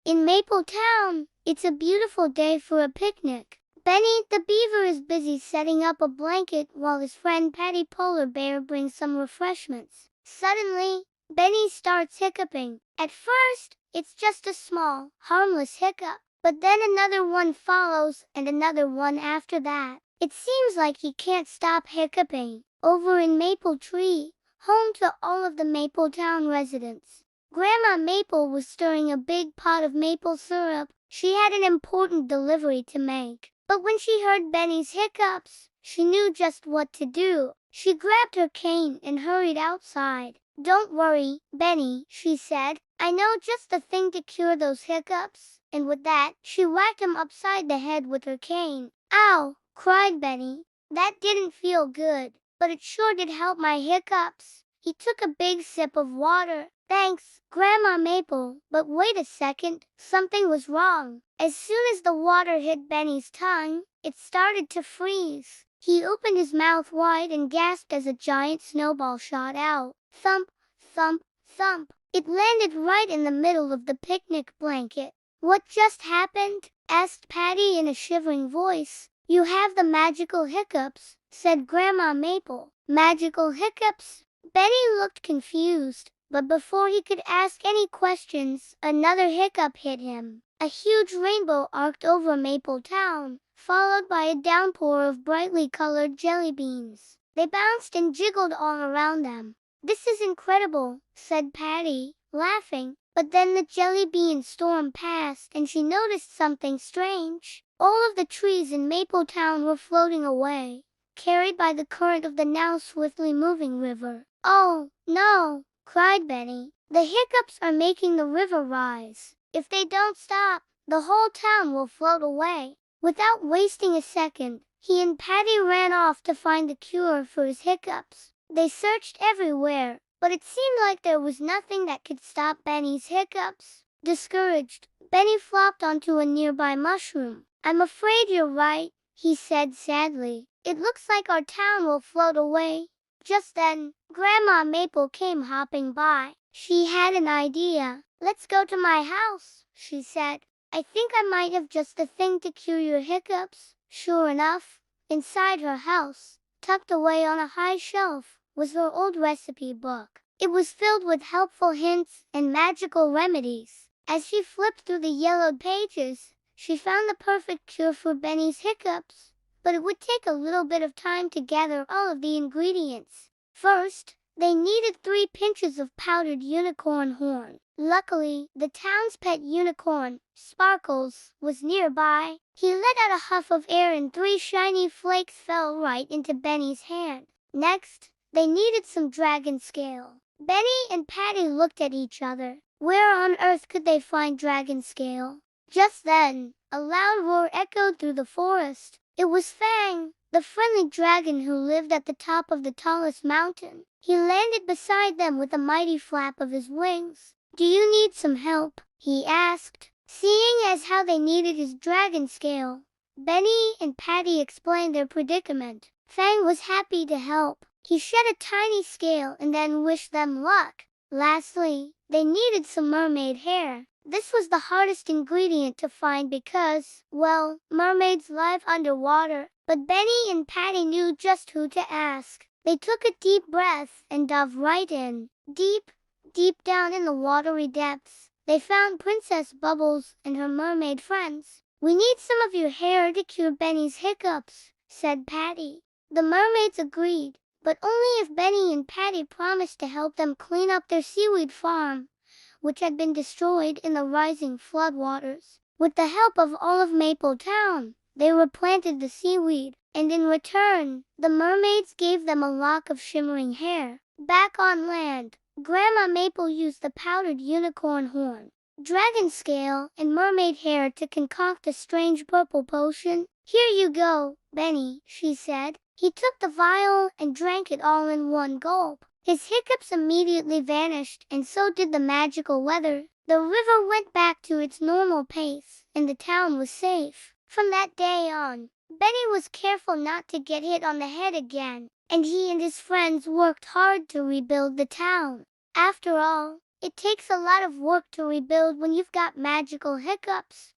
In Maple Town, it's a beautiful day for a picnic. Benny the beaver is busy setting up a blanket while his friend Patty Polar Bear brings some refreshments. Suddenly, Benny starts hiccuping. At first, it's just a small, harmless hiccup, but then another one follows and another one after that. It seems like he can't stop hiccuping. Over in Maple Tree, home to all of the Maple Town residents, Grandma Maple was stirring a big pot of maple syrup. She had an important delivery to make. But when she heard Benny's hiccups, she knew just what to do. She grabbed her cane and hurried outside. "Don't worry, Benny," she said. "I know just the thing to cure those hiccups." And with that, she whacked him upside the head with her cane. "Ow!" cried Benny. "That didn't feel good, but it sure did help my hiccups." He took a big sip of water. "Thanks, Grandma Maple." But wait a second, something was wrong. As soon as the water hit Benny's tongue, it started to freeze. He opened his mouth wide and gasped as a giant snowball shot out. Thump, thump, thump. It landed right in the middle of the picnic blanket. "What just happened?" asked Patty in a shivering voice. "You have the magical hiccups," said Grandma Maple. "Magical hiccups?" Benny looked confused, but before he could ask any questions, another hiccup hit him. A huge rainbow arced over Maple Town, followed by a downpour of brightly colored jelly beans. They bounced and jiggled all around them. "This is incredible," said Patty, laughing. But then the jelly bean storm passed and she noticed something strange. All of the trees in Maple Town were floating away, carried by the current of the now swiftly moving river. "Oh, no!" cried Benny. "The hiccups are making the river rise. If they don't stop, the whole town will float away." Without wasting a second, he and Patty ran off to find the cure for his hiccups. They searched everywhere, but it seemed like there was nothing that could stop Benny's hiccups. Discouraged, Benny flopped onto a nearby mushroom. "I'm afraid you're right," he said sadly. "It looks like our town will float away." Just then, Grandma Maple came hopping by. She had an idea. "Let's go to my house," she said. "I think I might have just the thing to cure your hiccups." Sure enough, inside her house, tucked away on a high shelf, was her old recipe book. It was filled with helpful hints and magical remedies. As she flipped through the yellowed pages, she found the perfect cure for Benny's hiccups. But it would take a little bit of time to gather all of the ingredients. First, they needed 3 pinches of powdered unicorn horn. Luckily, the town's pet unicorn, Sparkles, was nearby. He let out a huff of air and 3 shiny flakes fell right into Benny's hand. Next, they needed some dragon scale. Benny and Patty looked at each other. Where on earth could they find dragon scale? Just then, a loud roar echoed through the forest. It was Fang, the friendly dragon who lived at the top of the tallest mountain. He landed beside them with a mighty flap of his wings. "Do you need some help?" he asked. Seeing as how they needed his dragon scale, Benny and Patty explained their predicament. Fang was happy to help. He shed a tiny scale and then wished them luck. Lastly, they needed some mermaid hair. This was the hardest ingredient to find because, well, mermaids live underwater. But Benny and Patty knew just who to ask. They took a deep breath and dove right in. Deep, deep down in the watery depths, they found Princess Bubbles and her mermaid friends. "We need some of your hair to cure Benny's hiccups," said Patty. The mermaids agreed, but only if Benny and Patty promised to help them clean up their seaweed farm, which had been destroyed in the rising floodwaters. With the help of all of Maple Town, they replanted the seaweed, and in return, the mermaids gave them a lock of shimmering hair. Back on land, Grandma Maple used the powdered unicorn horn, dragon scale, and mermaid hair to concoct a strange purple potion. "Here you go, Benny," she said. He took the vial and drank it all in one gulp. His hiccups immediately vanished, and so did the magical weather. The river went back to its normal pace, and the town was safe. From that day on, Benny was careful not to get hit on the head again, and he and his friends worked hard to rebuild the town. After all, It takes a lot of work to rebuild when you've got magical hiccups.